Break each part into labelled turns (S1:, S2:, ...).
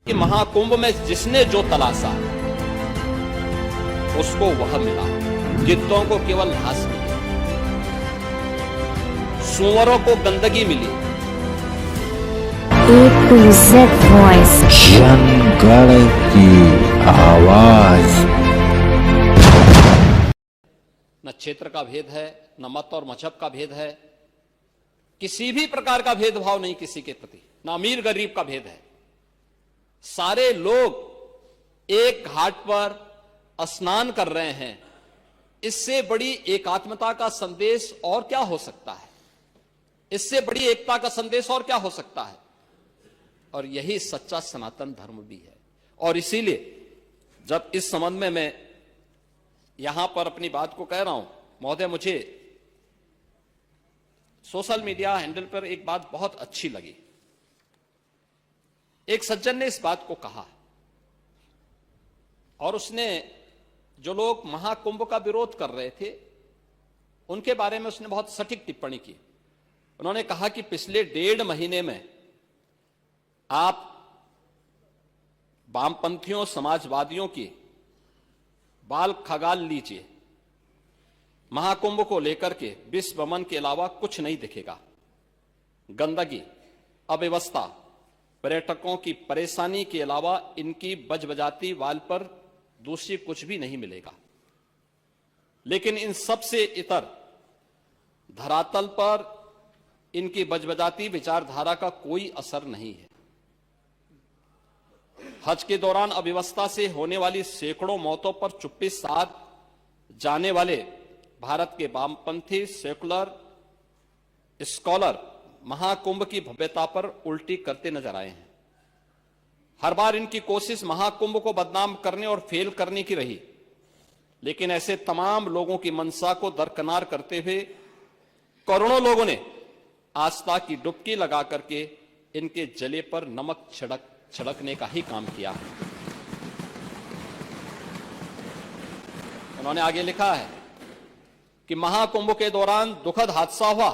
S1: कि महाकुंभ में जिसने जो तलाशा उसको वह मिला। गिद्धों को केवल घास मिली, सूअरों को गंदगी मिली।
S2: जनगण की आवाज।
S1: न क्षेत्र का भेद है, न मत और मजहब का भेद है, किसी भी प्रकार का भेदभाव नहीं किसी के प्रति, न अमीर गरीब का भेद है। सारे लोग एक घाट पर स्नान कर रहे हैं। इससे बड़ी एकात्मता का संदेश और क्या हो सकता है? इससे बड़ी एकता का संदेश और क्या हो सकता है? और यही सच्चा सनातन धर्म भी है। और इसीलिए जब इस संबंध में मैं यहां पर अपनी बात को कह रहा हूं, महोदय, मुझे सोशल मीडिया हैंडल पर एक बात बहुत अच्छी लगी। एक सज्जन ने इस बात को कहा और उसने जो लोग महाकुंभ का विरोध कर रहे थे उनके बारे में उसने बहुत सटीक टिप्पणी की। उन्होंने कहा कि पिछले 1.5 महीने में आप वामपंथियों, समाजवादियों की बाल खगाल लीजिए, महाकुंभ को लेकर के विश्व वमन के अलावा कुछ नहीं दिखेगा। गंदगी, अव्यवस्था, पर्यटकों की परेशानी के अलावा इनकी बजबजाती वाल पर दूसरी कुछ भी नहीं मिलेगा। लेकिन इन सब से इतर धरातल पर इनकी बजबजाती विचारधारा का कोई असर नहीं है। हज के दौरान अव्यवस्था से होने वाली सैकड़ों मौतों पर चुप्पी साध जाने वाले भारत के वामपंथी सेकुलर स्कॉलर महाकुंभ की भव्यता पर उल्टी करते नजर आए हैं। हर बार इनकी कोशिश महाकुंभ को बदनाम करने और फेल करने की रही, लेकिन ऐसे तमाम लोगों की मंशा को दरकिनार करते हुए करोड़ों लोगों ने आस्था की डुबकी लगा करके इनके जले पर नमक छिड़कने का ही काम किया है। उन्होंने आगे लिखा है कि महाकुंभ के दौरान दुखद हादसा हुआ,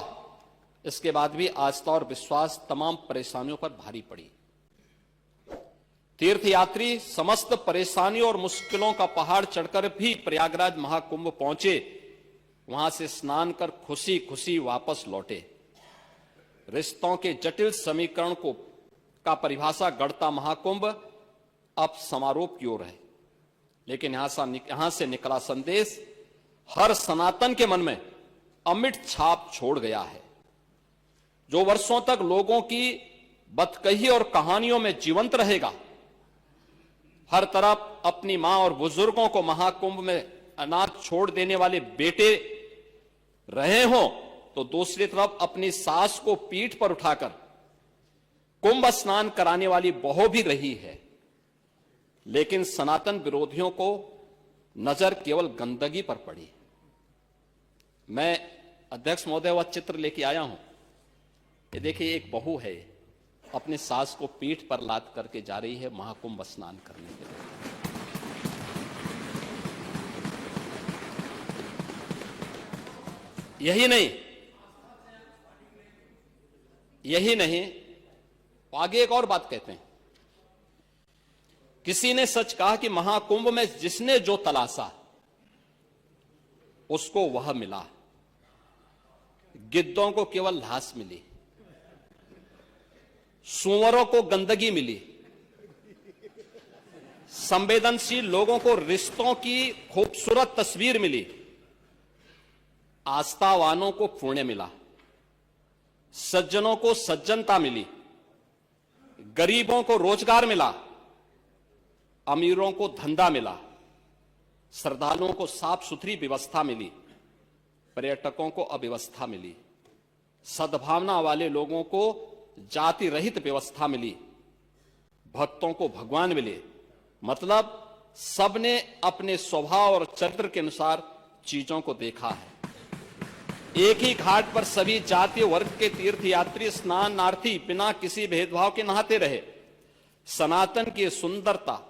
S1: इसके बाद भी आस्था और विश्वास तमाम परेशानियों पर भारी पड़ी। तीर्थयात्री समस्त परेशानियों और मुश्किलों का पहाड़ चढ़कर भी प्रयागराज महाकुंभ पहुंचे, वहां से स्नान कर खुशी खुशी वापस लौटे। रिश्तों के जटिल समीकरण का परिभाषा गढ़ता महाकुंभ अब समारोह की ओर है। लेकिन यहां से निकला संदेश हर सनातन के मन में अमिट छाप छोड़ गया है, जो वर्षों तक लोगों की बदकही और कहानियों में जीवंत रहेगा। हर तरफ अपनी मां और बुजुर्गों को महाकुंभ में अनाथ छोड़ देने वाले बेटे रहे हों, तो दूसरी तरफ अपनी सास को पीठ पर उठाकर कुंभ स्नान कराने वाली बहू भी रही है। लेकिन सनातन विरोधियों को नजर केवल गंदगी पर पड़ी। मैं अध्यक्ष महोदय वह चित्र लेके आया हूं। ये देखिए, एक बहू है, अपने सास को पीठ पर लाद करके जा रही है महाकुंभ स्नान करने के लिए। यही नहीं, आगे एक और बात कहते हैं। किसी ने सच कहा कि महाकुंभ में जिसने जो तलाशा उसको वह मिला। गिद्धों को केवल घास मिली, सूअरों को गंदगी मिली, संवेदनशील लोगों को रिश्तों की खूबसूरत तस्वीर मिली, आस्थावानों को पुण्य मिला, सज्जनों को सज्जनता मिली, गरीबों को रोजगार मिला, अमीरों को धंधा मिला, श्रद्धालुओं को साफ सुथरी व्यवस्था मिली, पर्यटकों को अव्यवस्था मिली, सद्भावना वाले लोगों को जाति रहित व्यवस्था मिली, भक्तों को भगवान मिले। मतलब सबने अपने स्वभाव और चरित्र के अनुसार चीजों को देखा है। एक ही घाट पर सभी जाति वर्ग के तीर्थयात्री स्नानार्थी बिना किसी भेदभाव के नहाते रहे। सनातन की सुंदरता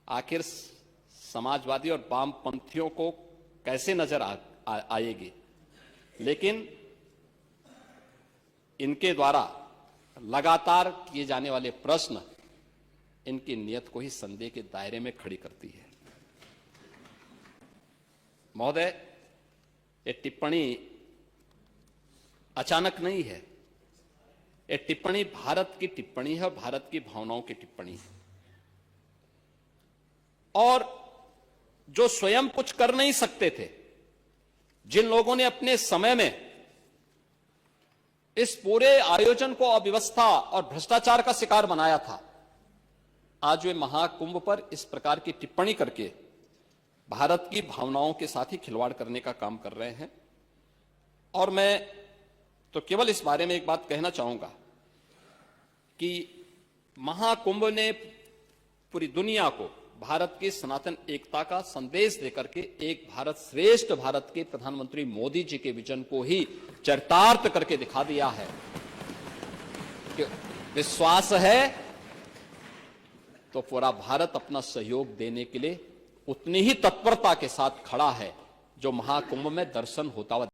S1: आखिर समाजवादी और वामपंथियों को कैसे नजर आएगी? लेकिन इनके द्वारा लगातार किए जाने वाले प्रश्न इनकी नियत को ही संदेह के दायरे में खड़ी करती है। महोदय, ये टिप्पणी अचानक नहीं है। ये टिप्पणी भारत की टिप्पणी है, भारत की भावनाओं की टिप्पणी है। और जो स्वयं कुछ कर नहीं सकते थे, जिन लोगों ने अपने समय में इस पूरे आयोजन को अव्यवस्था और भ्रष्टाचार का शिकार बनाया था, आज वे महाकुंभ पर इस प्रकार की टिप्पणी करके भारत की भावनाओं के साथ ही खिलवाड़ करने का काम कर रहे हैं। और मैं तो केवल इस बारे में एक बात कहना चाहूंगा कि महाकुंभ ने पूरी दुनिया को भारत की सनातन एकता का संदेश देकर के एक भारत श्रेष्ठ भारत के प्रधानमंत्री मोदी जी के विजन को ही चरितार्थ करके दिखा दिया है कि विश्वास है तो पूरा भारत अपना सहयोग देने के लिए उतनी ही तत्परता के साथ खड़ा है जो महाकुंभ में दर्शन होता हुआ